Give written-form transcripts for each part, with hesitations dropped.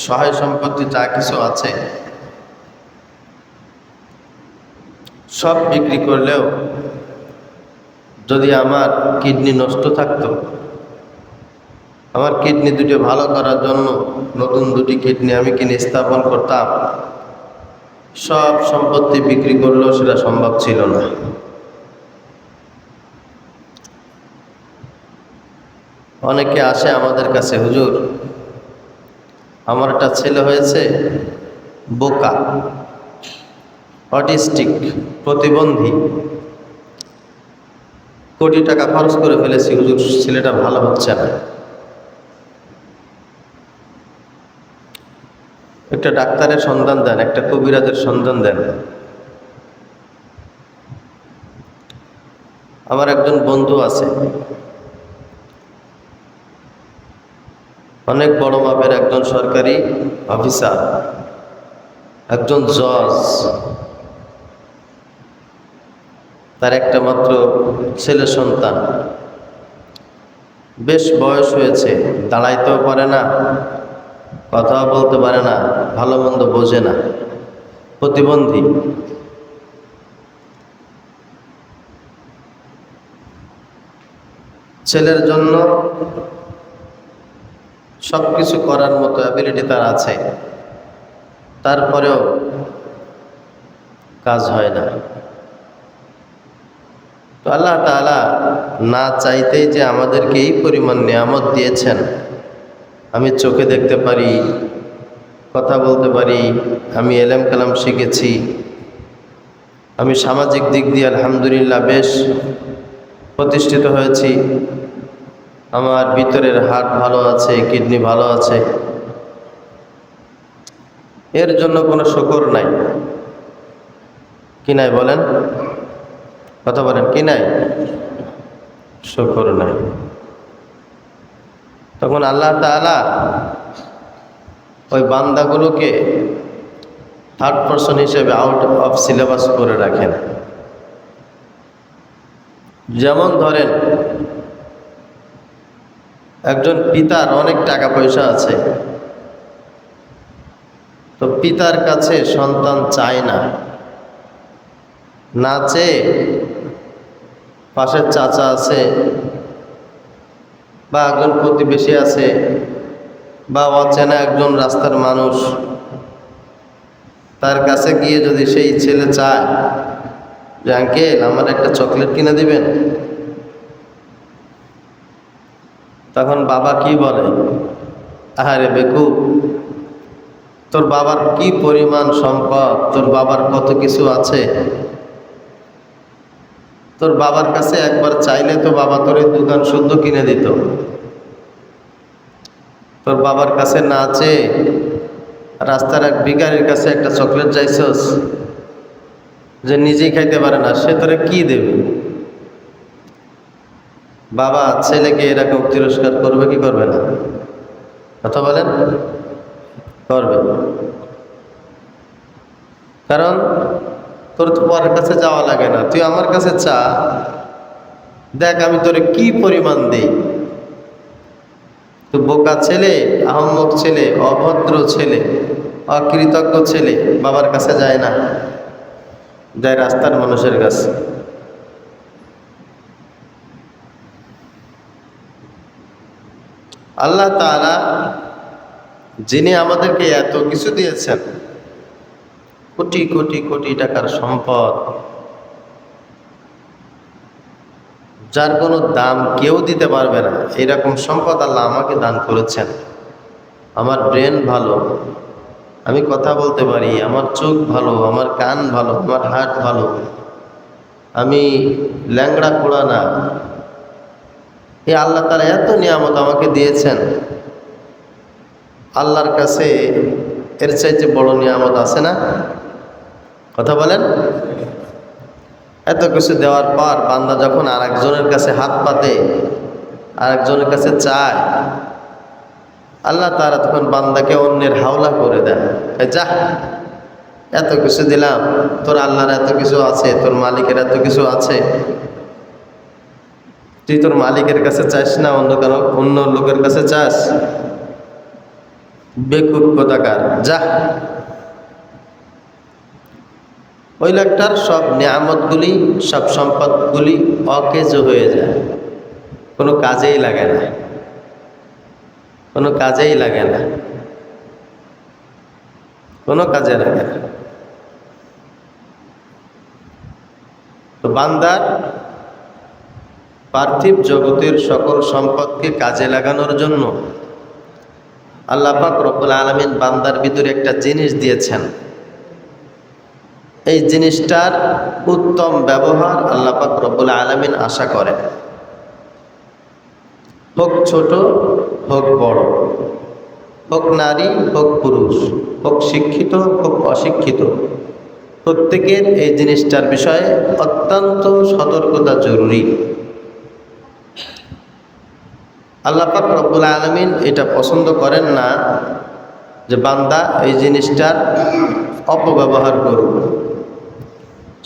সহায় সম্পত্তি যা কিছু আছে সব বিক্রি করলেও যদি আমার কিডনি নষ্ট থাকতো, আমার কিডনি দুটো ভালো করার জন্য নতুন দুটি কিডনি আমি কিনে স্থাপন করতাম, সব সম্পত্তি বিক্রি করলেও সেটা সম্ভব ছিল না। অনেকে আসে আমাদের কাছে, হুজুর আমার একটা ছেলে হয়েছে বোকা, অটিস্টিক, প্রতিবন্ধী, কোটি টাকা খরচ করে ফেলেছি হুজুর, ছেলেটা ভালো হচ্ছে না। একটা ডাক্তারের সন্ধান দেন, একটা কবিরাজের সন্ধান দেন। আমার একজন বন্ধু আছে, অনেক বড় মাপের একজন সরকারি অফিসার, একজন জজ, তার একটা মাত্র ছেলে সন্তান, বেশ বয়স হয়েছে, দাঁড়াইতেও পারে না, কথাও বলতে পারে না, ভালো মন্দ বোঝে না, প্রতিবন্ধী। ছেলের জন্য সবকিছু করার মতো অ্যাবিলিটি তার আছে, তারপরেও কাজ হয় না। তো আল্লাহ তাআলা না চাইতেই যে আমাদেরকে এই পরিমাণ নিয়ামত দিয়েছেন, আমি চোখে দেখতে পারি, কথা বলতে পারি, আমি এলেম কালাম শিখেছি, আমি সামাজিক দিক দিয়ে আলহামদুলিল্লাহ বেশ প্রতিষ্ঠিত হয়েছি, আমার ভিতরের হার্ট ভালো আছে, কিডনি ভালো আছে, এর জন্য কোনো শুকর নাই। কি নাই বলেন? কথা বলেন, কি নাই? শুকর নাই। তখন আল্লাহ তাআলা ওই বান্দাগুলোকে থার্ড পারসন হিসেবে আউট অফ সিলেবাস করে রাখেন। যেমন ধরেন একজন পিতার অনেক টাকা পয়সা আছে, তো পিতার কাছে সন্তান চায় না, না চেয়ে পাশের চাচা আছে বা একজন প্রতিবেশী আছে বা অচেনা একজন রাস্তার মানুষ, তার কাছে গিয়ে যদি সেই ছেলে চায় যে আঙ্কেল আমার একটা চকলেট কিনে দিবেন, তখন বাবা কি বলে? আহারে বেকুব, তোর বাবার কি পরিমাণ সম্পদ, তোর বাবার কত কিছু আছে, তোর বাবার কাছে একবার চাইলে তো বাবা তোর এই দোকান শুদ্ধ কিনে দিত। তোর বাবার কাছে না চেয়ে রাস্তার এক ভিখারির কাছে একটা চকলেট চাইছস, যে নিজেই খাইতে পারে না, সে তোরে কি দেবে? বাবা ছেলেকে এরকম তিরস্কার করবে কি করবে না? কথা বলেন, করবে। কারণ তোর তো পরের কাছে যাওয়া লাগে না, তুই আমার কাছে চা, দেখ আমি তোরে কি পরিমাণ দেই। তো বোকা ছেলে, আহম্মক ছেলে, অভদ্র ছেলে, অকৃতজ্ঞ ছেলে বাবার কাছে যায় না, যায় রাস্তার মানুষের কাছে। আল্লাহ তাআলা যিনি আমাদেরকে এত কিছু দিয়েছেন, কোটি কোটি কোটি টাকার সম্পদ, যার কোনো দাম কেউ দিতে পারবে না, এরকম সম্পদ আল্লাহ আমাকে দান করেছেন। আমার ব্রেন ভালো, আমি কথা বলতে পারি, আমার চোখ ভালো, আমার কান ভালো, আমার হার্ট ভালো, আমি ল্যাংড়া পোড়া না। এই আল্লাহ তাআলা এত নিয়ামত আমাকে দিয়েছেন, আল্লাহর কাছে এর চাইতে বড় নিয়ামত আছে না? কথা বলেন। এত কিছু দেওয়ার পর বান্দা যখন আরেকজনের কাছে হাত পাতে, আরেকজনের কাছে চায়, আল্লাহ তাআলা তখন বান্দাকে অন্যের হাওলা করে দেন। যা, এত কিছু দিলাম, তোর আল্লাহর এত কিছু আছে, তোর মালিকের এত কিছু আছে, তুই তোর মালিকের কাছে চাস না, অন্য লোকের কাছে চাস? বেকুব কোথাকার, যা। ওই লোকটার সব নিয়ামতগুলি, সব সম্পদগুলি অকেজ হয়ে যায়, কোনো কাজেই লাগে না, কোনো কাজেই লাগে না, কোনো কাজে লাগে না। তো বান্দার পার্থিব জগতের সকল সম্পদকে কাজে লাগানোর জন্য আল্লাহ পাক রব্বুল আলামিন বান্দার ভিতরে একটা জিনিস দিয়েছেন। এই জিনিসটার উত্তম ব্যবহার আল্লাহ পাক রব্বুল আলামিন আশা করেন, হোক ছোট হোক বড়, হোক নারী হোক পুরুষ, হোক শিক্ষিত হোক অশিক্ষিত, প্রত্যেকের এই জিনিসটার বিষয়ে অত্যন্ত সতর্কতা জরুরি। আল্লাহ পাক রব্বুল আলামিন এটা পছন্দ করেন না যে বান্দা এই জিনিসটার অপব্যবহার করুক।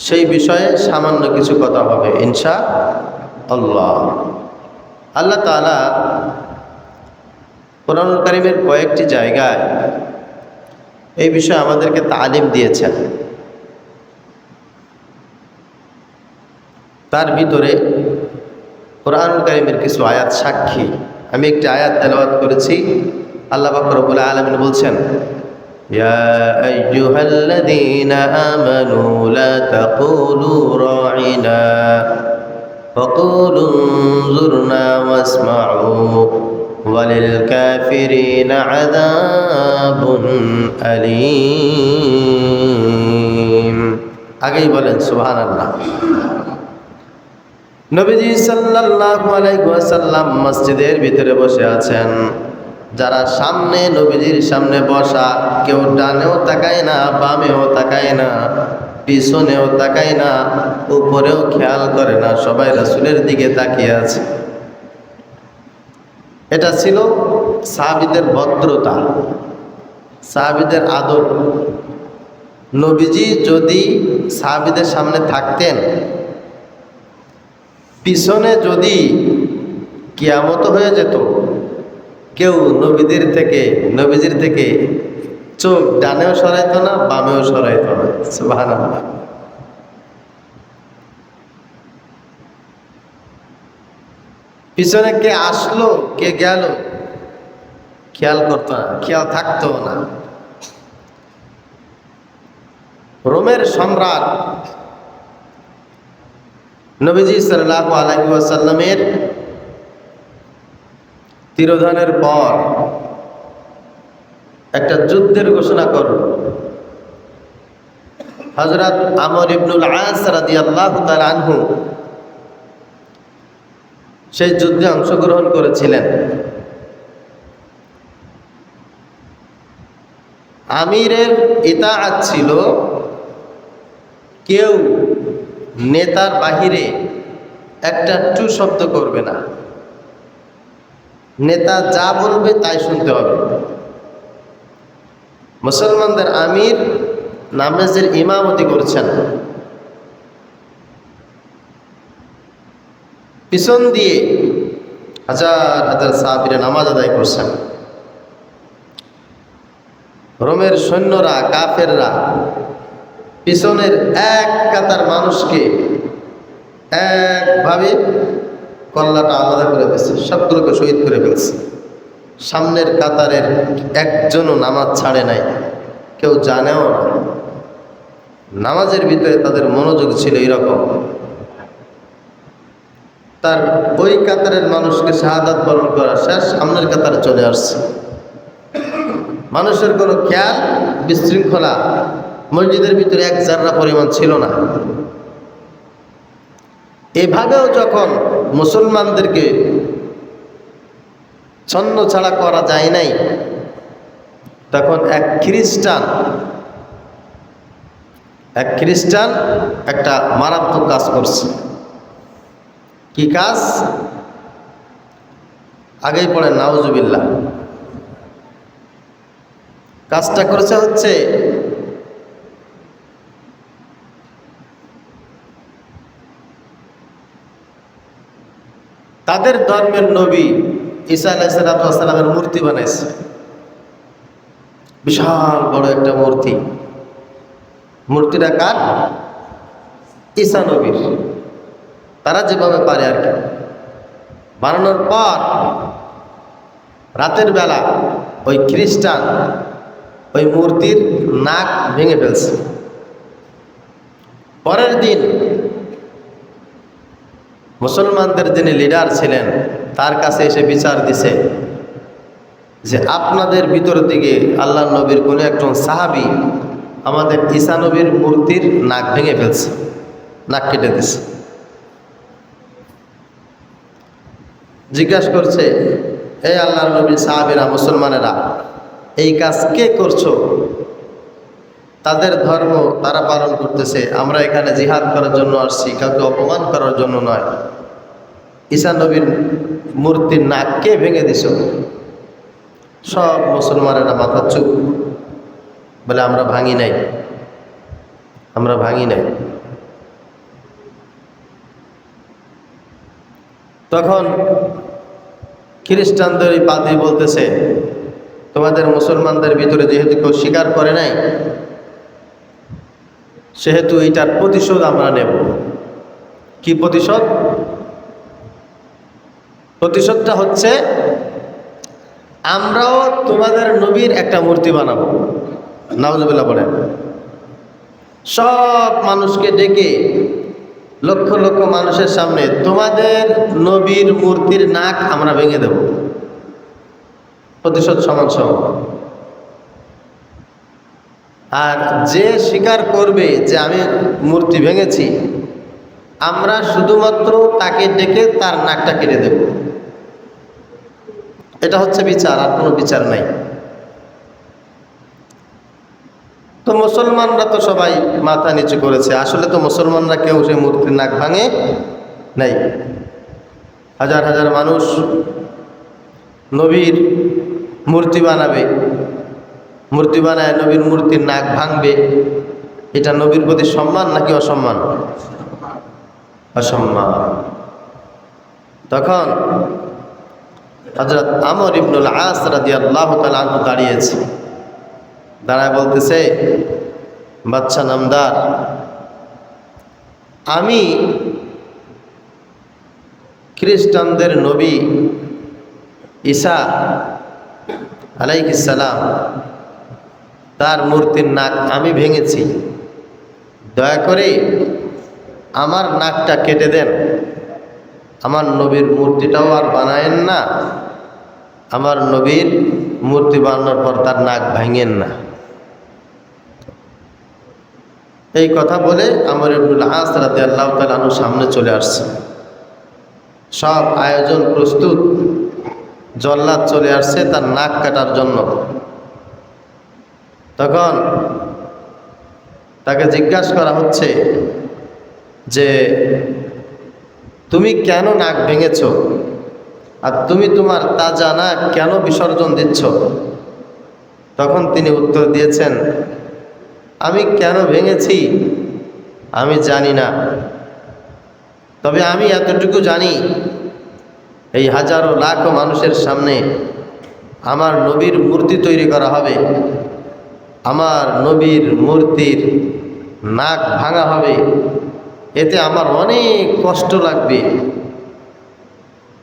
সেই বিষয়ে সামান্য কিছু কথা হবে ইনশাআল্লাহ। আল্লাহ তাআলা কোরআনুল কারীমের কয়েকটি জায়গায় এই বিষয়ে আমাদেরকে তালিম দিয়েছেন। তার ভিতরে কোরআনুল কারীমের কিছু আয়াত সাক্ষী। আমি একটি আয়াত তেলাওয়াত করেছি। আল্লাহ পাক রব্বুল আলামিন বলছেন, ইয়া আইয়ুহাল্লাযীনা আমানু লা তাকুলু রাঈনা ওয়াকুলু উনজুরনা ওয়াসমাউ ওয়ালিল কাফিরিনা আযাবুন আলীম। আগেই বলেন সুবহানাল্লাহ। নবীজি সাল্লাল্লাহু আলাইহি ওয়াসাল্লাম মসজিদের ভিতরে বসে আছেন। যারা সামনে নবীজির সামনে বসা, কেউ ডানেও তাকায় না, বামেও তাকায় না, পিছনেও তাকায় না, উপরেও খেয়াল করে না, সবাই রাসূলের দিকে তাকিয়ে আছে। এটা ছিল সাহাবীদের ভদ্রতা, সাহাবীদের আদর। নবীজি যদি সাহাবীদের সামনে থাকতেন, পিছনে যদি কিয়ামত হয়ে যেত, কেউ নবীজির থেকে চোখ ডানেও সরাইতো না, বামেও সরাইতো না। সুবহানাল্লাহ। পিছনে কে আসলো কে গেল খেয়াল করতো না, খেয়াল থাকতো না। রোমের সম্রাট নবীজি সাল্লাল্লাহু আলাইহি ওয়াসাল্লামের তিরোধানের পর একটা যুদ্ধের ঘোষণা করল। হযরত আমর ইবনুল আস রাদিয়াল্লাহু তাআলা আনহু সেই যুদ্ধে অংশগ্রহণ করেছিলেন। আমিরের ইতাআত ছিল, কেউ নেতার বাহিরে একটা টু শব্দ করবে না, নেতা যা বলবে তাই শুনতে হবে। মুসলমানদের আমির নামাজের ইমামতি করছেন, পিছন দিয়ে হাজার হাজার সাহাবীরা নামাজ আদায় করছেন। রোমের সৈন্যরা, কাফেররা পিছনের এক কাতার মানুষকে একভাবে কল্লাটা আলাদা করে দিয়েছে, সবগুলোকে শহীদ করে ফেলছে। সামনের কাতারের একজনও নামাজ ছাড়ে নাই, কেউ জানেও না। নামাজের ভিতরে তাদের মনোযোগ ছিল এরকম। তার ওই কাতারের মানুষকে শাহাদাত বরণ করা শেষ, সামনের কাতারে চলে আসছে। মানুষের কোনো খেয়াল, বিশৃঙ্খলা মসজিদের ভিতরে এক জাররা পরিমাণ ছিল না। এভাবেও যখন মুসলমানদেরকে ছন্ন ছাড়া করা যায় নাই, তখন এক খ্রিস্টান একটা মারাত্মক কাজ করছে। কি কাজ? আগেই পড়েন নাউজুবিল্লাহ। কাজটা করেছে হচ্ছে তাদের ধর্মের নবী ঈসা আলাইহিস সালামের মূর্তি বানাইছে। বিশাল বড় একটা মূর্তি। মূর্তিটা কার? ঈসা নবীর। তারা যেভাবে পারে আর কি। বানানোর পর রাতের বেলা ওই খ্রিস্টান ওই মূর্তির নাক ভেঙে ফেলছে। পরের দিন মুসলমানদের যিনি লিডার ছিলেন তার কাছে এসে বিচার দিছে যে আপনাদের ভিতর থেকে আল্লাহ নবীর কোনো একজন সাহাবী আমাদের ঈসা নবীর মূর্তির নাক ভেঙে ফেলছে, নাক কেটে দিছে। জিজ্ঞাসা করছে, এই আল্লাহ নবীর সাহাবীরা, মুসলমানেরা, এই কাজ কে করছো? তাদের ধর্ম তারা পালন করতেছে, আমরা এখানে জিহাদ করার জন্য আসছি, কাউকে অপমান করার জন্য নয়। ঈসা নবীর মূর্তির নাক কে ভেঙে দিছ? সব মুসলমানেরা মাথা চুপ, বলে আমরা ভাঙি নাই, আমরা ভাঙি নাই। তখন খ্রিস্টানদের এই পাদ্রী বলতেছে, তোমাদের মুসলমানদের ভিতরে যেহেতু কেউ স্বীকার করে নাই, সেহেতু এইটার প্রতিশোধ আমরা নেব। কি প্রতিশোধ? প্রতিশোধটা হচ্ছে আমরাও তোমাদের নবীর একটা মূর্তি বানাবো। নাউজুবিল্লাহ বলেন। সব মানুষকে ডেকে লক্ষ লক্ষ মানুষের সামনে তোমাদের নবীর মূর্তির নাক আমরা ভেঙে দেব। প্রতিশোধ সমান সমান। আর যে স্বীকার করবে যে আমি মূর্তি ভেঙেছি, আমরা শুধুমাত্র তাকে ডেকে তার নাকটা কেটে দেব। এটা হচ্ছে বিচার, আর কোনো বিচার নাই। তো মুসলমানরা তো সবাই মাথা নিচু করেছে। আসলে তো মুসলমানরা কেউ সে মূর্তির নাক ভাঙে নাই। হাজার হাজার মানুষ নবীর মূর্তি বানাবে, মূর্তি বানায় নবীর মূর্তির নাক ভাঙবে। এটা নবীর প্রতি সম্মান নাকি অসম্মান? অসম্মান। তখন হযরত আমর ইবনুল আস রাদিয়াল্লাহু তাআলা আনহু দাঁড়িয়েছে, দাঁড়ায় বলতেছে, বাদশা নামদার, আমি খ্রিস্টানদের নবী ঈসা আলাইহিস সালাম তার মূর্তির নাক আমি ভেঙেছি, দয়া করে আমার নাকটা কেটে দেন, আমার নবীর মূর্তিটাও আর বানায়েন না, আমার নবীর মূর্তি বানানোর পর তার নাক ভাঙেন না। এই কথা বলে আমর ইবনুল আস রাদিয়াল্লাহু তাআলা আনহু সামনে চলে আসছে। সব আয়োজন প্রস্তুত, জল্লাদ চলে আসছে তার নাক কাটার জন্য। তখন তাকে জিজ্ঞাসা করা হচ্ছে যে তুমি কেন নাক ভেঙেছ, আর তুমি তোমার তাজা নাক কেন বিসর্জন দিচ্ছ? তখন তিনি উত্তর দিয়েছেন, আমি কেন ভেঙেছি আমি জানি না, তবে আমি এতটুকু জানি, এই হাজারো লাখো মানুষের সামনে আমার নবীর মূর্তি তৈরি করা হবে, আমার নবীর মূর্তির নাক ভাঙা হবে, এতে আমার অনেক কষ্ট লাগবে,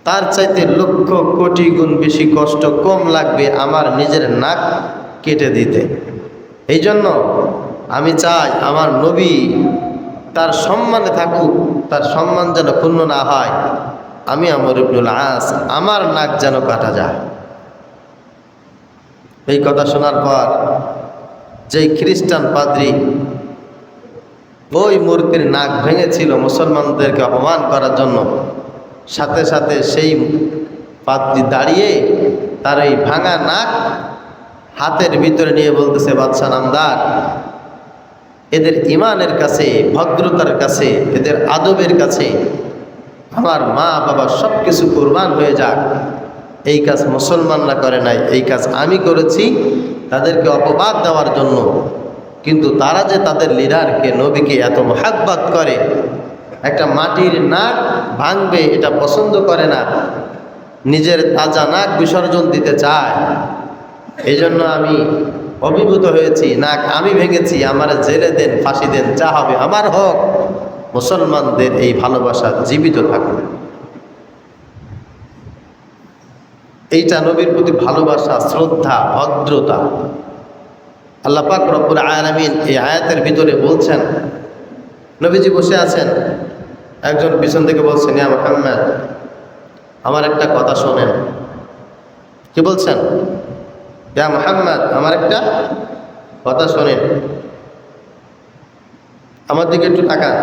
তার চাইতে লক্ষ কোটি গুণ বেশি কষ্ট কম লাগবে আমার নিজের নাক কেটে দিতে। এই জন্য আমি চাই আমার নবী তার সম্মানে থাকুক, তার সম্মান যেন ক্ষুণ্ণ না হয়। আমি আমর ইবনুল আস, আমার নাক যেন কাটা যায়। এই কথা শোনার পর যেই খ্রিস্টান পাদ্রী ওই মূর্তির নাক ভেঙেছিল মুসলমানদেরকে অপমান করার জন্য, সাথে সাথে সেই পাদ্রী দাঁড়িয়ে তার এই ভাঙা নাক হাতের ভিতরে নিয়ে বলতেছে, বাদশা নামদার, এদের ইমানের কাছে, ভদ্রতার কাছে, এদের আদবের কাছে আমার মা বাবা সব কিছু কুরবান হয়ে যাক, এই কাজ মুসলমানরা করে নাই, এই কাজ আমি করেছি তাদেরকে অপবাদ দেওয়ার জন্য। কিন্তু তারা যে তাদের লিডারকে, নবীকে এত মহাব্বত করে, একটা মাটির নাক ভাঙবে এটা পছন্দ করে না, নিজের তাজা নাক বিসর্জন দিতে চায়। এই জন্য আমি অভিভূত হয়েছি, নাক আমি ভেঙেছি, আমার জেলে দেন, ফাঁসি দেন, যা হবে আমার হোক, মুসলমানদের এই ভালোবাসা জীবিত থাকবে। এইটা নবীর প্রতি ভালোবাসা, শ্রদ্ধা, ভদ্রতা। আল্লাহ পাক রব্বুল আলামিন এই আয়াতের ভিতরে বলছেন, নবীজি বসে আছেন, একজন পিছন থেকে বলছেন, ইয়া মুহাম্মদ, আমার একটা কথা শোনেন। কি বলছেন? ইয়া মুহাম্মদ, আমার একটা কথা শোনেন, আমার দিকে একটু তাকান।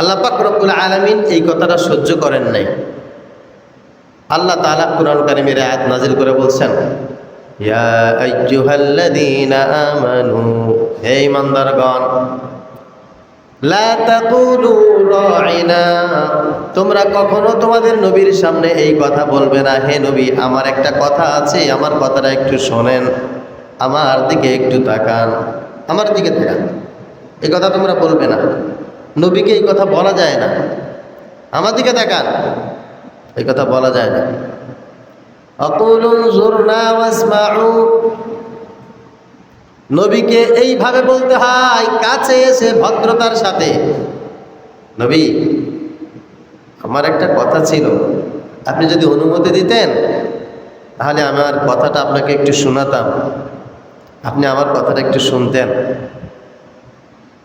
আল্লাহ পাক রব্বুল আলামিন এই কথাটা সহ্য করেন নাই। আল্লাহ তাআলা কুরআন কারীমের আয়াত নাযিল করে বলছেন, ইয়া আইয়ুহাল্লাযীনা আমানু, হে ঈমানদারগণ, লা তাকুলু রাঈনা, তোমরা কখনো তোমাদের নবীর সামনে এই কথা বলবে না, হে নবী আমার একটা কথা আছে, আমার কথাটা একটু শোনেন, আমার দিকে একটু তাকান, আমার দিকে তাকান। এই কথা তোমরা বলবে না, নবীকে এই কথা বলা যায় না। আমার দিকে তাকান, এই কথা বলা যায় না। আকুলু যুরনা ওয়াসমাউ, নবীকে এইভাবে বলতে হয়, কাছে এসে ভদ্রতার সাথে, নবী আমার একটা কথা ছিল, আপনি যদি অনুমতি দিতেন তাহলে আমার কথাটা আপনাকে একটু শোনাতাম, আপনি আমার কথাটা একটু শুনতেন।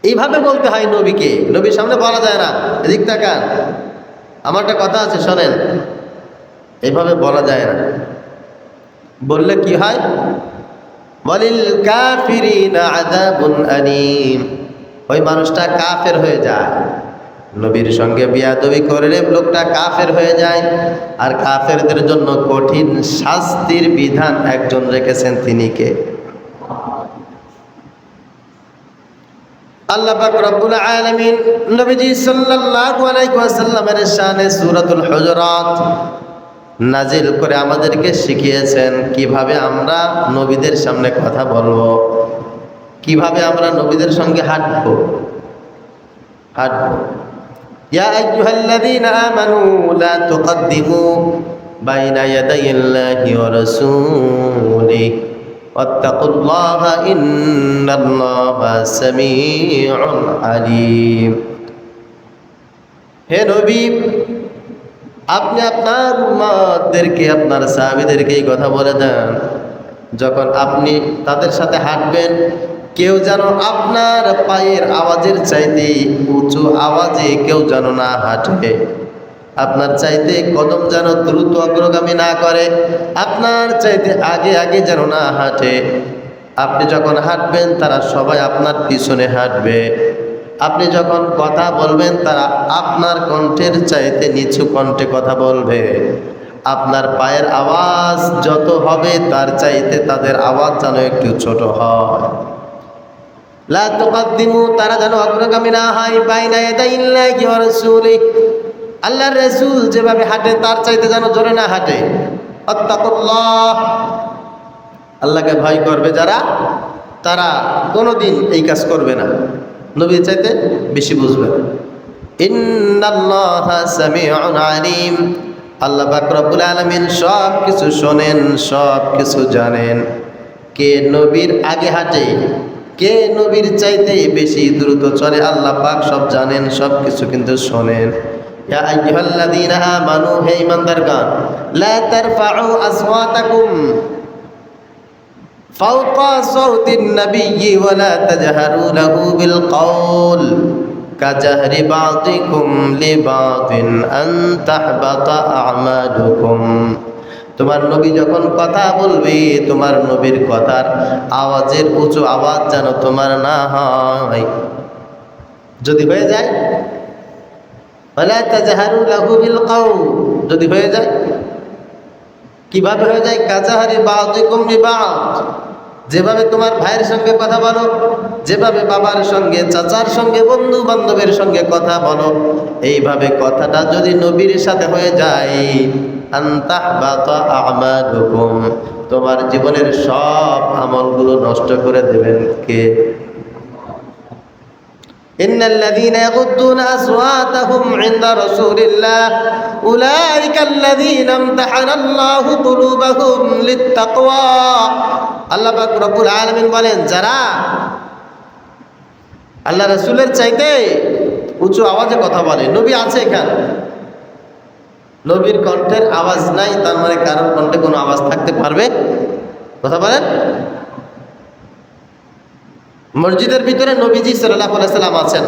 এইভাবে বলতে হয় নবীকে, নবীর সামনে বলা যায় না, এদিক তাকান, আমার একটা কথা আছে শোনেন, এইভাবে বলা যায় না। বললে কি হয়? ওয়ালিল কাফিরিনা আযাবুন আলীম, ওই মানুষটা কাফের হয়ে যায়। নবীর সঙ্গে বিয়াদবি করলে লোকটা কাফের হয়ে যায়, আর কাফেরদের জন্য কঠিন শাস্তির বিধান একজন রেখেছেন, তিনি কে? আল্লাহ পাক রব্বুল আলামিন নবীজি সাল্লাল্লাহু আলাইহি ওয়াসাল্লামের শানে সূরাতুল হুজুরাত নাজিল করে আমাদেরকে শিখিয়েছেন কিভাবে আমরা নবীদের সামনে কথা বলবো, কিভাবে আমরা নবীদের সঙ্গে হাঁটবো। ইয়া আইয়ুহাল্লাযীনা আমানু লা তুকদ্দিমু বাইনা ইয়াদাইল্লাহি ওয়া রাসূলিহি ওয়াত্তাকুল্লাহা ইন্নাল্লাহা সামিউন আলীম। হে নবী, আপনি আপনার উম্মতদেরকে, আপনার সাহাবীদেরকে এই কথা বলে দেন, যখন আপনি তাদের সাথে হাঁটবেন, কেউ যেন আপনার পায়ের আওয়াজের চাইতে উঁচু আওয়াজে কেউ যেন না হাঁটে, আপনার চাইতে কদম যেন দ্রুত অগ্রগামী না করে, আপনার চাইতে আগে আগে যেন না হাঁটে। আপনি যখন হাঁটবেন তারা সবাই আপনার পিছনে হাঁটবে। আপনি যখন কথা বলবেন তারা আপনার কণ্ঠের চাইতে নিচু কণ্ঠে কথা বলবে। আপনার পায়ের আওয়াজ যত হবে তার চাইতে তাদের আওয়াজ যেন একটু ছোট হয়। লা তুকদ্দিমু, তারা যেন অগ্রগামী না হয়, বাইনা ইয়াদাইল্লাহি ওয়া রাসূলিহি, আল্লাহর রাসূল যেভাবে হাঁটে তার চাইতে যেন জোরে না হাঁটে। আত্তাকুল্লাহ, আল্লাহকে ভয় করবে যারা, তারা কোনোদিন এই কাজ করবে না, নবীর চাইতে বেশি বুঝবে। ইন্নাল্লাহা সামিউন আলীম, আল্লাহ পাক রব্বুল আলামিন সব কিছু শোনেন, সব কিছু জানেন। কে নবীর আগে হাঁটে, কে নবীর চাইতে বেশি দ্রুত চলে, আল্লাহ পাক সব জানেন, সব কিছু কিন্তু শোনেন। ইয়া আইয়ুহাল্লাযীনা আমানু, হে ঈমানদারগণ, লা তারফাউ আসওয়াতাকুম ফাওকা সাওতিন নাবিয়্যি ওয়া লা তাজহারু লাহু বিল কওল কাজাহরি বাযিকুম লিবাযিন আন তাহবাতা আমালুকুম। তোমার নবী যখন কথা বলবে, তোমার নবীর কথার আওয়াজের উঁচু আওয়াজ যেন তোমার না হয়। যদি হয়ে যায়, ওয়ালা তাজহারু লাহু বিল কওল, যদি হয়ে যায়, কিভাবে হয়ে যায়? কাজাহরি বাযিকুম লিবাযিন, যেভাবে তোমার ভাইয়ের সঙ্গে কথা বলো, যেভাবে বাবার সঙ্গে, চাচার সঙ্গে, বন্ধু বান্ধবের সঙ্গে কথা বলো, এইভাবে কথাটা যদি নবীর সাথে হয়ে যায়, আনতাহবাতা আমালুকুম, তোমার জীবনের সব আমলগুলো নষ্ট করে দেবেন কে? ইন্নাল্লাযীনা ইয়াগুদ্দুনা আসওয়াতাহুম ইনদা রাসূলিল্লাহ উলাইকাল্লাযীনা ইমতাহানাল্লাহু কুলুবাহুম লিত্তাকওয়া। আল্লাহ পাক রব্বুল আলামিন বলেন, যারা আল্লাহ রাসূলের চাইতে উঁচু আওয়াজে কথা বলে। নবী আছে এখানে, নবীর কণ্ঠের আওয়াজ নাই, তার মানে কারোর কণ্ঠে কোনো আওয়াজ থাকতে পারবে? কথা বলেন। মসজিদের ভিতরে নবীজি সাল্লাল্লাহু আলাইহি সাল্লাম আছেন,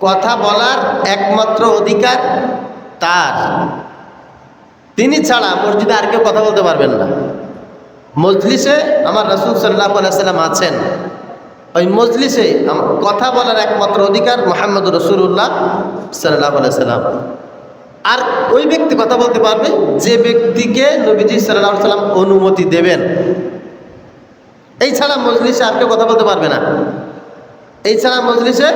কথা বলার একমাত্র অধিকার তার। তিনি ছাড়া মসজিদে আর কেউ কথা বলতে পারবেন না। মজলিসে আমার রাসূল সাল্লাল্লাহু আলাইহি সাল্লাম আছেন, ওই মজলিসে কথা বলার একমাত্র অধিকার মুহাম্মদুর রাসূলুল্লাহ সাল্লাল্লাহু আলাইহি সাল্লাম। আর ওই ব্যক্তি কথা বলতে পারবে যে ব্যক্তিকে নবীজি সাল্লাল্লাহু আলাইহি সাল্লাম অনুমতি দেবেন। এই ছাড়া মজলিসে আর কেউ কথা বলতে পারবে না, এই ছাড়া মজলিসে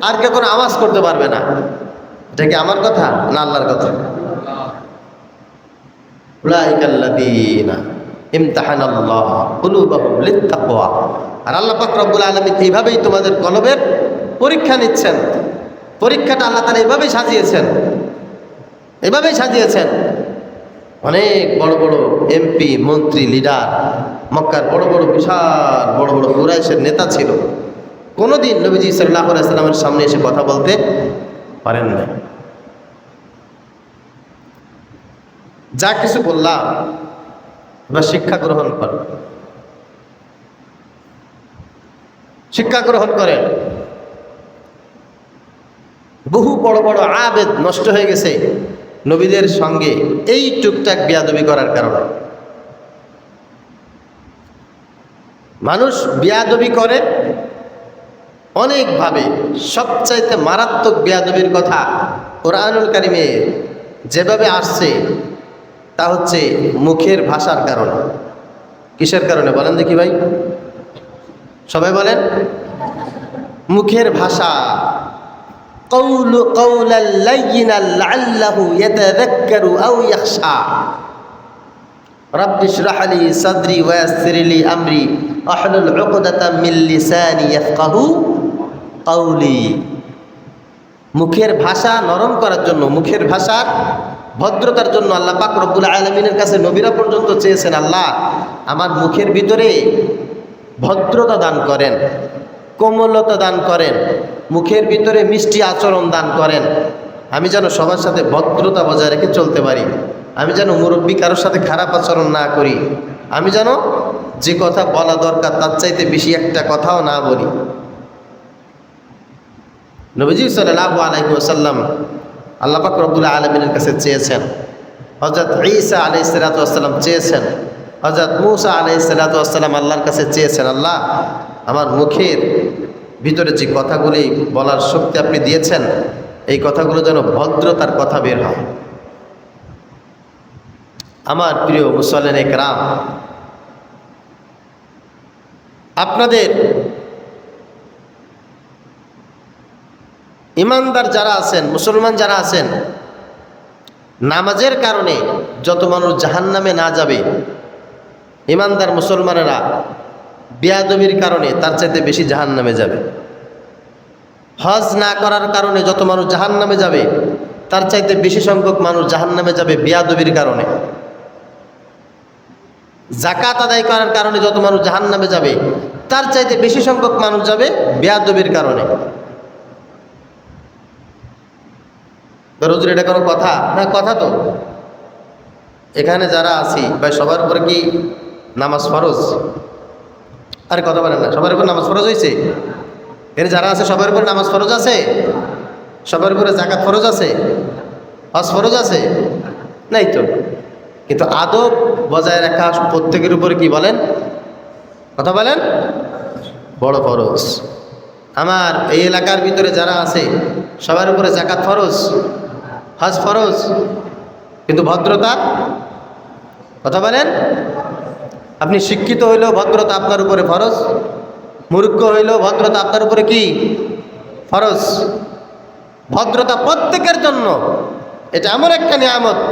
আর কেউ কোনো আওয়াজ করতে পারবে না। এটা কি আমার কথা না আল্লাহর কথা? উলাইকাল্লাযীনা ইমতাহানাল্লাহু কুলুবাহুম লিত্তাকওয়া। আর আল্লাহ পাক রব্বুল আলামিন এইভাবেই তোমাদের কলবের পরীক্ষা নিচ্ছেন। পরীক্ষাটা আল্লাহ তাআলা এইভাবেই সাজিয়েছেন, এভাবেই সাজিয়েছেন। অনেক বড় বড় এমপি, মন্ত্রী, লিডার, মক্কার বড় বড় বিশাল বড় বড় কুরাইশের নেতা ছিল, কোনোদিন নবীজি সাল্লাল্লাহু আলাইহি সাল্লামের সামনে এসে কথা বলতে পারেন না। যা কিছু বললাম এবার শিক্ষা গ্রহণ করেন, শিক্ষা গ্রহণ করেন। বহু বড় বড় আবেদ নষ্ট হয়ে গেছে নবীদের সঙ্গে এই টুকটাক বিয়াদবি করার কারণে। মানুষ বিয়াদবি করে অনেকভাবে, সবচাইতে মারাত্মক বিয়াদবির কথা কোরআনুল কারিমে যেভাবে আসছে তা হচ্ছে মুখের ভাষার কারণে। কিসের কারণে বলেন দেখি ভাই, সবাই বলেন। মুখের ভাষা। قولا لينا لعله يتذكر أو يخشى رب اشرح لي صدري ويسر لي أمري واحلل عقدة من لساني يفقهوا قولي। মুখের ভাষা নরম করার জন্য, মুখের ভাষার ভদ্রতার জন্য আল্লাহ পাক রব্বুল আলামিনের কাছে নবীরা পর্যন্ত চেয়েছেন, আল্লাহ আমার মুখের ভিতরে ভদ্রতা দান করেন, কোমলতা দান করেন, মুখের ভিতরে মিষ্টি আচরণ দান করেন। আমি যেন সবার সাথে ভদ্রতা বজায় রেখে চলতে পারি, আমি যেন মুরব্বী কারোর সাথে খারাপ আচরণ না করি, আমি যেন যে কথা বলা দরকার তার চাইতে বেশি একটা কথাও না বলি। নবীজি সাল্লাল্লাহু আলাইহি ওয়াসাল্লাম আল্লাহ পাক রব্বুল আলামিনের কাছে চেয়েছেন, হযরত ঈসা আলাইহিস সালাতু ওয়াস সালাম চেয়েছেন, হযরত মূসা আলাইহিস সালাতু ওয়াস সালাম আল্লাহর কাছে চেয়েছেন, আল্লাহ আমার মুখের ভিতরে যে কথাগুলি বলার শক্তি আপনি দিয়েছেন, এই কথাগুলো যেন ভদ্রতার কথা বের হয়। আমার প্রিয় মুসল্লিনে কেরাম, আপনাদের ইমানদার যারা আছেন, মুসলমান যারা আছেন, নামাজের কারণে যত মানুষ জাহান্নামে না যাবে, ইমানদার মুসলমানেরা বিয়াদবির কারণে তার চাইতে বেশি জাহান্নামে যাবে। হজ না করার কারণে যত মানুষ জাহান্নামে যাবে, তার চাইতে বেশি সংখ্যক মানুষ জাহান্নামে যাবে বিয়াদবির কারণে। যাকাত আদায় করার কারণে যত মানুষ জাহান্নামে যাবে, তার চাইতে বেশি সংখ্যক মানুষ যাবে বিয়াদবির কারণে। হুজুর এটা কোনো কথা? হ্যাঁ কথা তো। এখানে যারা আছি ভাই, সবার উপরে কি নামাজ ফরজ? আরে কথা বলেন না, সবার উপর নামাজ ফরজ হয়েছে? এখানে যারা আছে সবার উপর নামাজ ফরজ আছে? সবার উপরে যাকাত ফরজ আছে? হজ ফরজ আছে? নাই তো। কিন্তু আদব বজায় রাখা প্রত্যেকের উপরে কি বলেন? কথা বলেন, বড় ফরজ। আমার এই এলাকার ভিতরে যারা আছে সবার উপরে যাকাত ফরজ, হজ ফরজ, কিন্তু ভদ্রতা, কথা বলেন, আপনি শিক্ষিত হইলেও ভদ্রতা আপনার উপরে ফরজ, মূর্খ হইলেও ভদ্রতা আপনার উপরে কি ফরজ। ভদ্রতা প্রত্যেকের জন্য, এটা এমন একটা নিয়ামত,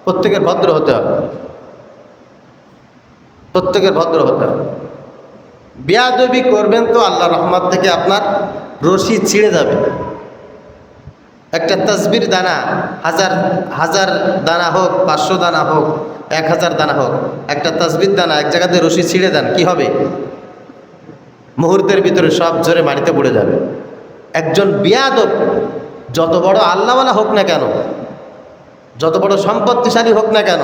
প্রত্যেকের ভদ্র হতে হবে, প্রত্যেকের ভদ্র হতে হবে। বেয়াদবি করবেন তো আল্লাহ রহমত থেকে আপনার রশি ছিঁড়ে যাবে। একটা তসবির দানা হাজার হাজার দানা হোক, 500 দানা হোক, 1000 দানা হোক, একটা তসবির দানা এক জায়গাতে রশি ছিঁড়ে দেন, কি হবে? মুহূর্তের ভিতরে সব জোরে মাটিতে পড়ে যাবে। একজন বেয়াদব যত বড় আল্লাহওয়ালা হোক না কেন, যত বড় সম্পত্তিশালী হোক না কেন,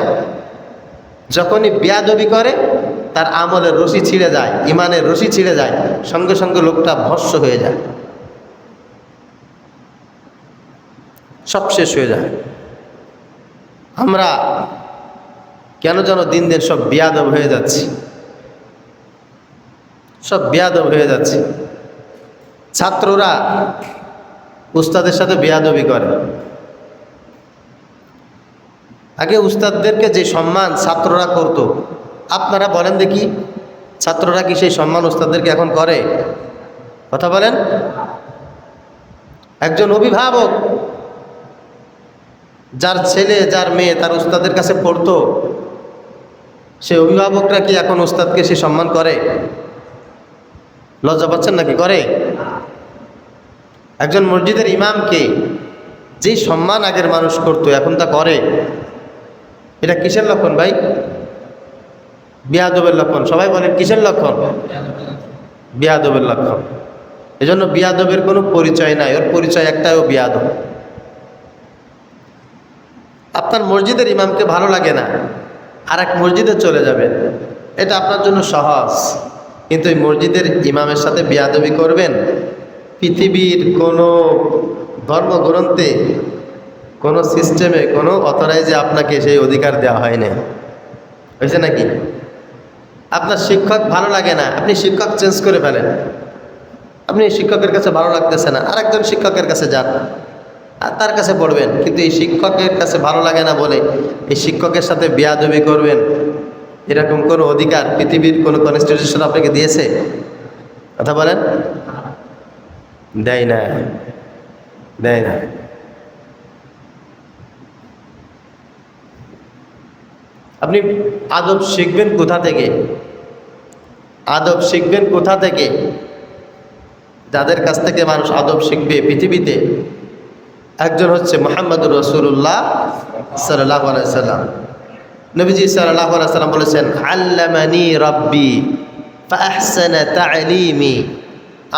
যখনই বেয়াদবি করে তার আমলের রশি ছিঁড়ে যায়, ইমানের রশি ছিঁড়ে যায়, সঙ্গে সঙ্গে লোকটা ভস্ম হয়ে যায়, সব শেষ হয়ে যায়। আমরা কেন যেন দিন দিন সব বেয়াদব হয়ে যাচ্ছি, সব বেয়াদব হয়ে যাচ্ছে। ছাত্ররা উস্তাদের সাথে বেয়াদবি করে। আগে উস্তাদদেরকে যে সম্মান ছাত্ররা করত, আপনারা বলেন দেখি ছাত্ররা কি সেই সম্মান উস্তাদদেরকে এখন করে? কথা বলেন। একজন অভিভাবক যার ছেলে যার মেয়ে তার উস্তাদের কাছে পড়তো, সেই অভিভাবকরা কি এখন উস্তাদকে সে সম্মান করে? লজ্জা পাচ্ছেন নাকি? করে? একজন মসজিদের ইমামকে যে সম্মান আগের মানুষ করতো এখন তা করে? এটা কিসের লক্ষণ ভাই? বেয়াদবের লক্ষণ। সবাই বলেন কিসের লক্ষণ? বেয়াদবের লক্ষণ। এজন্য বেয়াদবের কোনো পরিচয় নাই, ওর পরিচয় একটাই, ও বেয়াদব। আপনার মসজিদের ইমামকে ভালো লাগে না, আর এক মসজিদে চলে যাবেন, এটা আপনার জন্য সহজ। কিন্তু এই মসজিদের ইমামের সাথে বেয়াদবি করবেন, পৃথিবীর কোনো ধর্মগ্রন্থে, কোনো সিস্টেমে, কোনো অথরাইজে আপনাকে সেই অধিকার দেওয়া হয় না। হয়েছে নাকি? আপনার শিক্ষক ভালো লাগে না, আপনি শিক্ষক চেঞ্জ করে ফেলেন। আপনি শিক্ষকের কাছে ভালো লাগতেছে না, আর একজন শিক্ষকের কাছে যান, আর তার কাছে পড়বেন। কিন্তু এই শিক্ষকের কাছে ভালো লাগে না বলে এই শিক্ষকের সাথে বেয়াদবি করবেন, এরকম কোনো অধিকার পৃথিবীর কোনো কনস্টিটিউশন আপনাকে দিয়েছে? কথা বলেন। দেয় না, দেয় না। আপনি আদব শিখবেন কোথা থেকে? আদব শিখবেন কোথা থেকে? যাদের কাছ থেকে মানুষ আদব শিখবে পৃথিবীতে, একজন হচ্ছে মুহাম্মদুর রাসূলুল্লাহ সাল্লাল্লাহু আলাইহি সাল্লাম। নবীজি সাল্লাল্লাহু আলাইহি সাল্লাম বলেছেন, আল্লামানি রাব্বি ফাআহসানা তা'লিমি।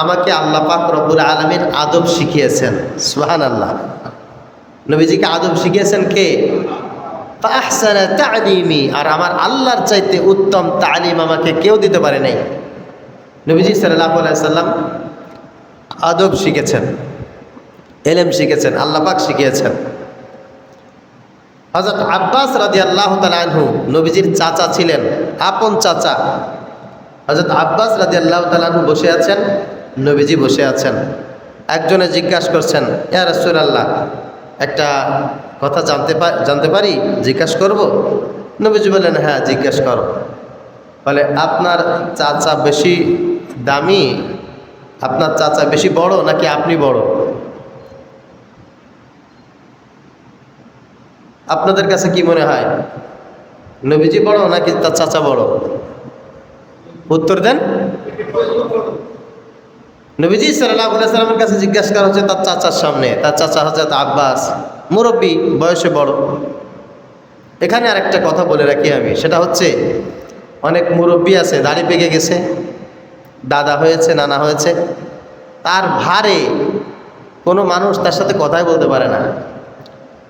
আমাকে আল্লাহ পাক রব্বুল আলামিন আদব শিখিয়েছেন। সুবহানাল্লাহ। নবীজিকে আদব শিখিয়েছেন কে? ফাআহসানা তা'লিমি। আর আমার আল্লাহর চাইতে উত্তম তালিম আমাকে কেউ দিতে পারে নাই। নবীজি সাল্লাল্লাহু আলাইহি সাল্লাম আদব শিখেছেন, এলেম শিখেছেন, আল্লাহ পাক শিখিয়েছেন। হযরত আব্বাস রাদিয়াল্লাহু তাআলা আনহু নবীজির চাচা ছিলেন, আপন চাচা। হযরত আব্বাস রাদিয়াল্লাহু তাআলা আনহু বসে আছেন, নবীজি বসে আছেন। একজনে জিজ্ঞাসা করছেন, ইয়া রাসূলুল্লাহ, একটা কথা জানতে পারি? জিজ্ঞাসা করব? নবীজি বললেন, হ্যাঁ জিজ্ঞাসা করো। বলে, আপনার চাচা বেশি দামি, আপনার চাচা বেশি বড় নাকি আপনি বড়? আপনাদের কাছে কি মনে হয়, নবীজি বড় নাকি তার চাচা বড়? উত্তর দেন। নবীজি সাল্লাল্লাহু আলাইহি সাল্লামের কাছে জিজ্ঞাসা করা হচ্ছে তার চাচার সামনে। তার চাচা হযরত আব্বাস, মুরব্বী, বয়সে বড়। এখানে আরেকটা কথা বলে রাখি আমি, সেটা হচ্ছে অনেক মুরব্বী আছে, দাড়ি পেকে গেছে, দাদা হয়েছে, নানা হয়েছে, তার ভারে কোনো মানুষ তার সাথে কথাই বলতে পারে না।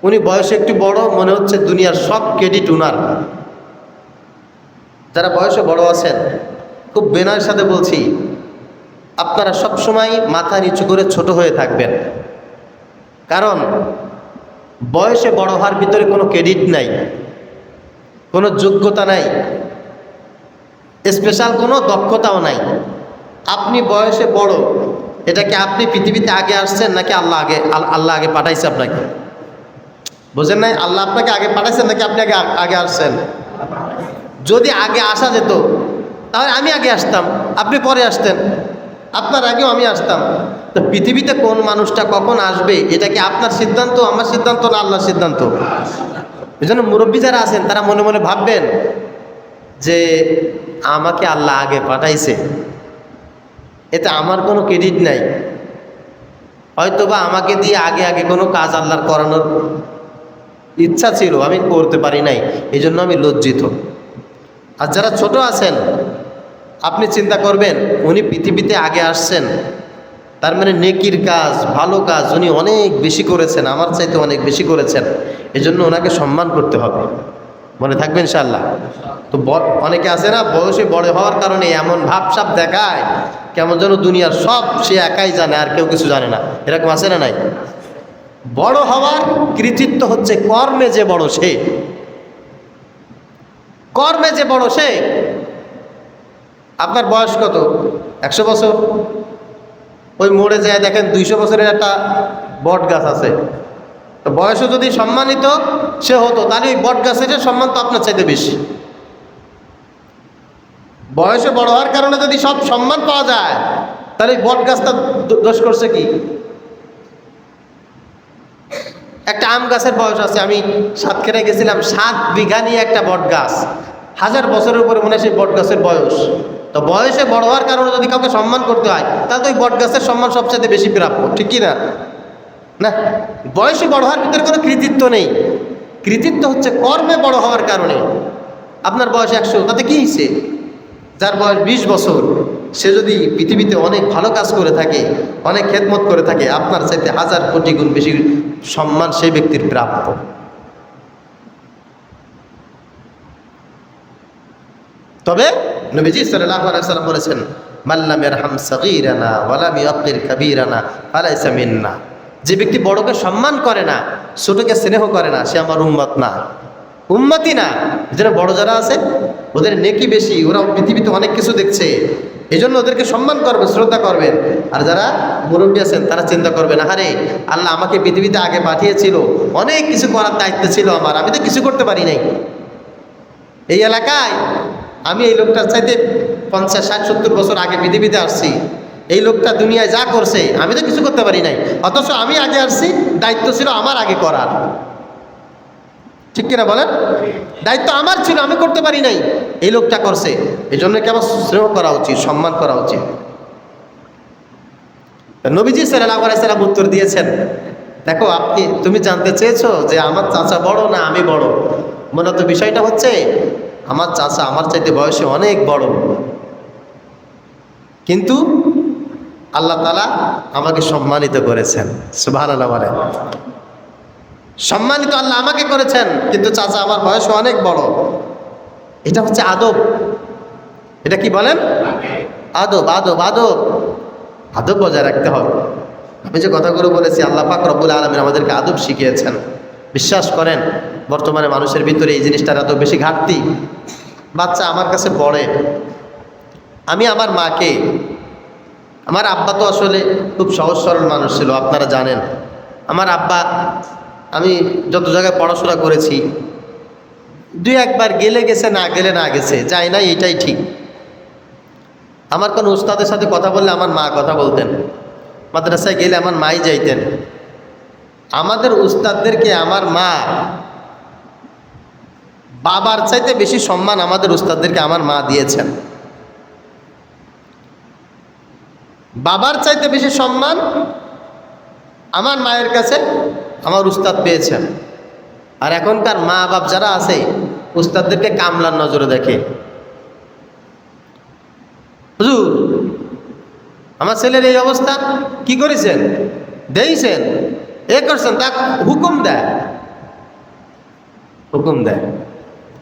উনি বয়সে একটু বড়, মনে হচ্ছে দুনিয়ার সব ক্রেডিট উনার। যারা বয়সে বড় আছেন, খুব বিনয়ের সাথে বলছি, আপনারা সব সময় মাথা নিচু করে ছোট হয়ে থাকবেন। কারণ বয়সে বড় হওয়ার ভিতরে কোনো ক্রেডিট নাই, কোনো যোগ্যতা নাই, স্পেশাল কোনো দক্ষতাও নাই। আপনি বয়সে বড়, এটাকে আপনি পৃথিবীতে আগে আসছেন নাকি আল্লাহ আগে পাঠাইছে আপনাকে? বোঝেন নাই? আল্লাহ আপনাকে আগে পাঠাইছেন নাকি আপনি আগে আসছেন? যদি আগে আসা যেত তাহলে আমি আগে আসতাম, আপনি পরে আসতেন, আপনার আগেও আমি আসতাম। তো পৃথিবীতে কোন মানুষটা কখন আসবে এটা কি আপনার সিদ্ধান্ত, আমার সিদ্ধান্ত, না আল্লাহর সিদ্ধান্ত? এই জন্য মুরব্বী যারা আছেন তারা মনে মনে ভাববেন যে আমাকে আল্লাহ আগে পাঠাইছে, এতে আমার কোনো ক্রেডিট নাই, হয়তোবা আমাকে দিয়ে আগে আগে কোনো কাজ আল্লাহর করানোর ইচ্ছা ছিল, আমি করতে পারি নাই, এই জন্য আমি লজ্জিত। আর যারা ছোট আছেন, আপনি চিন্তা করবেন উনি পৃথিবীতে আগে আসছেন, তার মানে নেকির কাজ, ভালো কাজ উনি অনেক বেশি করেছেন, আমার চাইতে অনেক বেশি করেছেন, এজন্য ওনাকে সম্মান করতে হবে। মনে থাকবেন ইনশাআল্লাহ। তো অনেকে আছে না, বয়সে বড় হওয়ার কারণে এমন ভাবসাব দেখায় কেমন যেন দুনিয়ার সব সে একাই জানে, আর কেউ কিছু জানে না, এরকম আছে না নাই? বড় হওয়ার কৃতিত্ব হচ্ছে কর্মে যে বড় সে, কর্মে যে বড় সে। আপনার বয়স কত? 100 বছর। ওই মোড়ে যায় দেখেন 200 বছরের একটা বট গাছ আছে, তো বয়সে যদি সম্মানিত সে হতো, তাহলে ওই বট গাছের সম্মান তো আপনার চাইতে বেশি। বয়সে বড় হওয়ার কারণে যদি সব সম্মান পাওয়া যায়, তাহলে ওই বট গাছটা দোষ করছে কি? একটা আম গাছের বয়স আছে, আমি সাতক্ষীরায় গেছিলাম, 7 বিঘা নিয়ে একটা বট গাছ, 1000 বছরের উপরে মনে হয় সেই বট গাছের বয়স। তো বয়সে বড় হওয়ার কারণে যদি কাউকে সম্মান করতে হয়, তাহলে তো ওই বট গাছের সম্মান সবচেয়ে বেশি প্রাপ্য, ঠিক কি না? না, বয়সে বড় হওয়ার ভিতরে কোনো কৃতিত্ব নেই, কৃতিত্ব হচ্ছে কর্মে বড় হওয়ার কারণে। আপনার বয়স 100, তাতে কি হয়েছে? যার বয়স 20 বছর সে যদি পৃথিবীতে অনেক ভালো কাজ করে থাকে, অনেক খেদমত করে থাকে, আপনার চাইতে 1000 কোটি গুণ বেশি সম্মান সেই ব্যক্তির প্রাপ্য। তবে নবীজি সাল্লাল্লাহু আলাইহি ওয়াসাল্লাম বলেছেন, মাল্লাম ইয়ারহাম সাগীরানা ওয়া লাম ইয়াকির কাবীরানা ফালাইসা মিন্না। যে ব্যক্তি বড়কে সম্মান করে না, ছোটকে স্নেহ করে না, সে আমার উম্মত না, উম্মতি না। যারা বড় যারা আছে ওদের নেকি বেশি, ওরা পৃথিবীতে অনেক কিছু দেখছে, এই জন্য ওদেরকে সম্মান করবে, শ্রদ্ধা করবেন। আর যারা মুরব্বী আছেন তারা চিন্তা করবেন, আরে আল্লাহ আমাকে পৃথিবীতে আগে পাঠিয়েছিল, অনেক কিছু করার দায়িত্ব ছিল আমার, আমি তো কিছু করতে পারি নাই। এই এলাকায় আমি এই লোকটার চাইতে 50, 60, 70 বছর আগে পৃথিবীতে আসছি, এই লোকটা দুনিয়ায় যা করছে আমি তো কিছু করতে পারি নাই, অথচ আমি আগে আসছি, দায়িত্ব ছিল আমার আগে করার, ঠিক কিনা বলেন? দায়িত্ব আমার ছিল, আমি করতে পারি নাই, এই লোকটা করছে, এই জন্য কি আমার স্নেহ করা উচিত, সম্মান করা উচিত। নবীজি সাল্লাল্লাহু আলাইহি ওয়াসাল্লাম উত্তর দিয়েছেন, দেখো তুমি জানতে চেয়েছো যে আমার চাচা বড় না আমি বড়, মূলত বিষয়টা হচ্ছে আমার চাচা আমার চাইতে বয়সে অনেক বড়, কিন্তু আল্লাহ তাআলা আমাকে সম্মানিত করেছেন। সুবহানাল্লাহ বলেন। সম্মানিত আল্লাহ আমাকে করেছেন, কিন্তু চাচা আমার বয়সে অনেক বড়। এটা হচ্ছে আদব। এটা কি বলেন? আদব, আদব, আদব, আদব বজায় রাখতে হবে। আমি যে কথাগুলো বলেছি, আল্লাহ পাক রব্বুল আলামিন আমাদেরকে আদব শিখিয়েছেন। বিশ্বাস করেন বর্তমানে মানুষের ভিতরে এই জিনিসটার এত বেশি ঘাটতি। বাচ্চা আমার কাছে পড়ে, আমি আমার মাকে, আমার আব্বা তো আসলে খুব সহজ সরল মানুষ ছিল, আপনারা জানেন। আমার আব্বা, আমি যত জায়গায় পড়াশোনা করেছি, 2-1 বার গেলে গেছে, না গেলে না গেছে, যায় না, এটাই ঠিক। আমার কোনো উস্তাদের সাথে কথা বললে আমার মা কথা বলতেন, মাদ্রাসায় গেলে আমার মাই যাইতেন। আমাদের উস্তাদদেরকে আমার মা, বাবার চাইতে বেশি সম্মান আমাদের উস্তাদদেরকে আমার মা দিয়েছেন। বাবার চাইতে বেশি সম্মান আমার মায়ের কাছে আমার উস্তাদ পেয়েছেন। আর এখনকার মা বাপ যারা আছে উস্তাদদেরকে কামলার নজরে দেখে। হুজুর আমার ছেলের এই অবস্থা, কি করেছেন, দিয়েছেন, এ করছেন, তা হুকুম দেয়, হুকুম দেয়।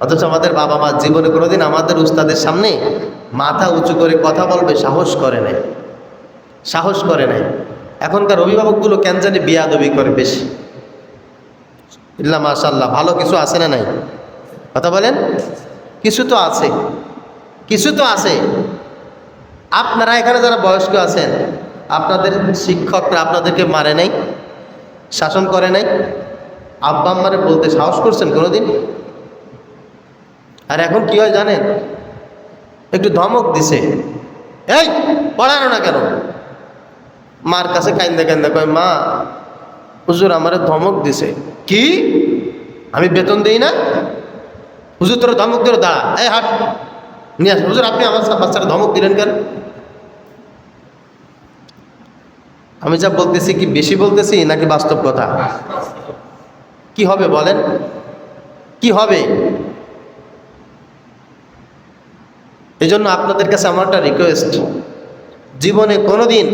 অথচ আমাদের বাবা মা জীবনে কোনোদিন আমাদের উস্তাদের সামনে মাথা উঁচু করে কথা বলবে সাহস করে নাই, সাহস করে নাই। এখনকার অভিভাবকগুলো কেন জানি বিয়াদবি করে বেশি। ইল্লা মাশাআল্লাহ, ভালো কিছু আছে না নাই? কথা বলেন। কিছু তো আছে, কিছু তো আছে। আপনারা এখানে যারা বয়স্ক আছেন, আপনাদের শিক্ষকরা আপনাদেরকে মারে নাই, শাসন করে নাই, আব্বা আম্মারে বলতে সাহস করছেন কোনোদিন? আর এখন কি হয় জানেন, একটু ধমক দিছে, এই পড়ানো না কেন, মার কাছে কান্দে কান্দে কয়, মা হুজুর আমারে ধমক দিছে। কি? আমি বেতন দিই না? হুজুর তোর ধমক দিল, দাঁড়া, এই হাট নিয়ে আস। হুজুর আপনি আমার বাচ্চারা ধমক দিলেন কেন? আমি যা বলতেছি কি বেশি বলতেছি নাকি বাস্তব কথা? কি হবে বলেন, কি হবে? এই জন্য আপনাদের কাছে আমার একটা রিকোয়েস্ট, জীবনে কোনোদিন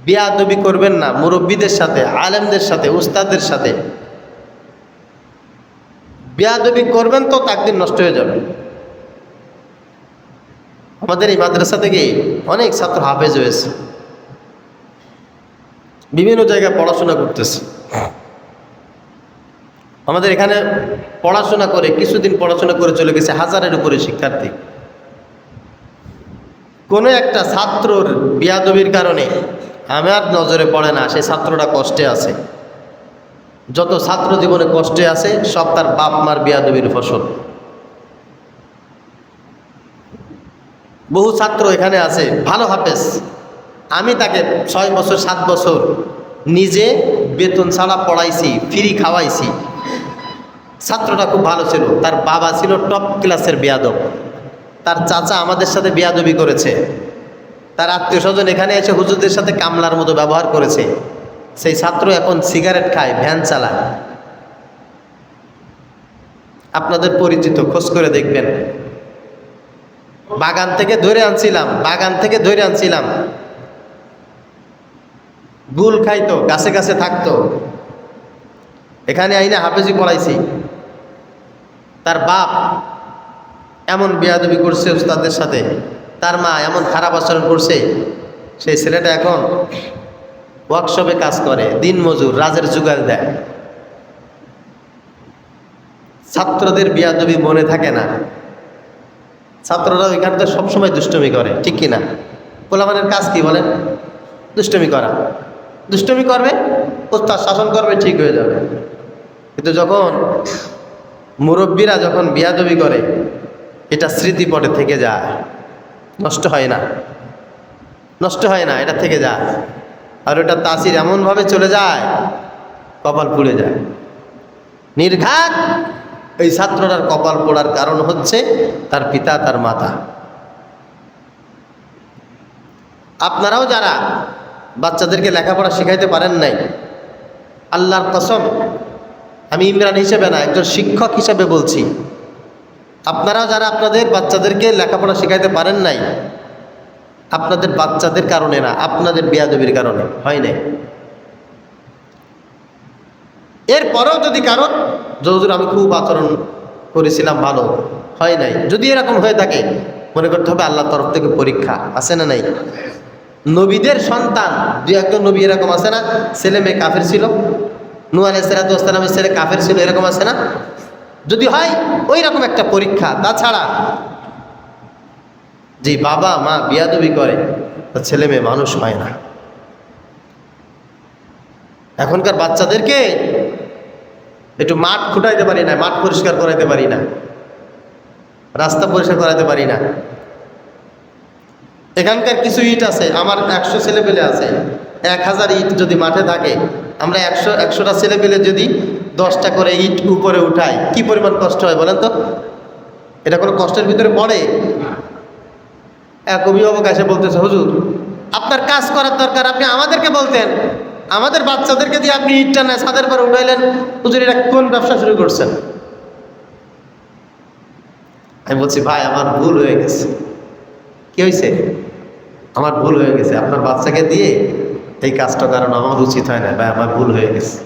বেয়াদবি করবেন না মুরব্বীদের সাথে, আলেমদের সাথে, উস্তাদদের সাথে। বেয়াদবি করবেন তো তাকদির নষ্ট হয়ে যাবে। আমাদের এই মাদ্রাসা থেকে অনেক ছাত্র হাফেজ হয়েছে, বিভিন্ন জায়গায় পড়াশোনা করতেছে। আমাদের এখানে পড়াশোনা করে কিছুদিন পড়াশোনা করে চলে গেছে হাজারের উপরে শিক্ষার্থী। কোনো একটা ছাত্রর বেয়াদবির কারণে আমার নজরে পড়ে না সেই ছাত্রটা কষ্টে আছে। যত ছাত্র জীবনে কষ্টে আছে সব তার বাপ মার বেয়াদবির ফসল। বহু ছাত্র এখানে আছে ভালো হাফেজ, আমি তাকে 6 বছর 7 বছর নিজে বেতন ছাড়া পড়াইছি, ফ্রি খাওয়াইছি। ছাত্রটা খুব ভালো ছিল, তার বাবা ছিল টপ ক্লাসের বেয়াদব, তার চাচা আমাদের সাথে বেয়াদবি করেছে, তার আত্মীয় স্বজন এখানে এসে হুজুরদের সাথে কামলার মতো ব্যবহার করেছে। সেই ছাত্র এখন সিগারেট খায়, ভ্যান চালায়। আপনাদের পরিচিত, খোঁজ করে দেখবেন। বাগান থেকে ধরে আনছিলাম, গুল খাইতো, গাছে গাছে থাকতো, এখানে আইনা হাফেজি পড়াইছি। তার বাপ এমন বেয়াদবি করছে উস্তাদের সাথে, তার মা এমন খারাপ আচরণ করছে, সেই ছেলেটা এখন ওয়ার্কশপে কাজ করে, দিন মজুর, রাজের জোগাড় দেয়। ছাত্রদের বেয়াদবি মনে থাকে না, ছাত্ররা ওইখানটা সবসময় দুষ্টমি করে, ঠিক কিনা? পোলাপানের কাজ কি বলেন? দুষ্টমি করা। দুষ্টমি করবে, ওস্তাদ শাসন করবে, ঠিক হয়ে যাবে। কিন্তু যখন মুরব্বীরা যখন বেয়াদবি করে, এটা স্মৃতিপটে থেকে যায়, নষ্ট হয় না, নষ্ট হয় না, এটা থেকে যায়। আর ওটা তাসির এমনভাবে চলে যায়, কপাল পুড়ে যায়। নির্ঘাত এই ছাত্রটার কপাল পোড়ার কারণ হচ্ছে তার পিতা, তার মাতা। আপনারাও যারা বাচ্চাদেরকে লেখাপড়া শেখাইতে পারেন নাই, আল্লাহর কসম, আমি ইমরান হিসেবে না, একজন শিক্ষক হিসেবে বলছি, আপনারাও যারা আপনাদের বাচ্চাদেরকে লেখাপড়া শেখাইতে পারেন নাই, আপনাদের বাচ্চাদের কারণে না, আপনাদের বেয়াদবির কারণে হয় নাই। এরপরেও যদি কারণ হুজুর আমি খুব আচরণ করেছিলাম, ভালো হয় নাই, যদি এরকম হয়ে থাকে মনে করতে হবে আল্লাহর তরফ থেকে পরীক্ষা আছে না নাই? নবীদের সন্তান 2-1 নবী এরকম আছে না, ছেলে মেয়ে কাফের ছিল, নূহ আলাইহিস সালাতু ওয়াস সালামের ছেলে কাফের ছিল, এরকম আছে না? যদি হয় ওই রকম একটা পরীক্ষা। তাছাড়া যে বাবা মা বেয়াদবি করে তার ছেলে মেয়ে মানুষ হয় না। এখনকার বাচ্চাদেরকে একটু মাঠ খুঁটাইতে পারি না, মাঠ পরিষ্কার করাইতে পারি না, রাস্তা পরিষ্কার করাইতে পারি না। এখানকার কিছু ইট আছে, আমার 100 ছেলে পেলে আছে, 1000 ইট যদি মাঠে থাকে, আমরা 100টা ছেলে পেলে যদি 10টা করে ইট উপরে উঠাই, কি পরিমাণ কষ্ট হয় বলেন তো? এটা কোনো কষ্টের ভিতরে পড়ে? এক অভিভাবক এসে বলতেছে, হুজুর আপনার কাজ করার দরকার, আপনি আমাদেরকে বলতেন, আমাদের বাচ্চাদেরকে দিয়ে আপনি ইটটা না ছাদের পরে উঠাইলেন, হুজুর এটা কোন ব্যবসা শুরু করছেন? আমি বলছি ভাই আমার ভুল হয়ে গেছে। কি হয়েছে? আমার ভুল হয়ে গেছে, আপনার বাচ্চাকে দিয়ে এই কাজটা কারণ আমার উচিত হয় না ভাই, আমার ভুল হয়ে গেছে।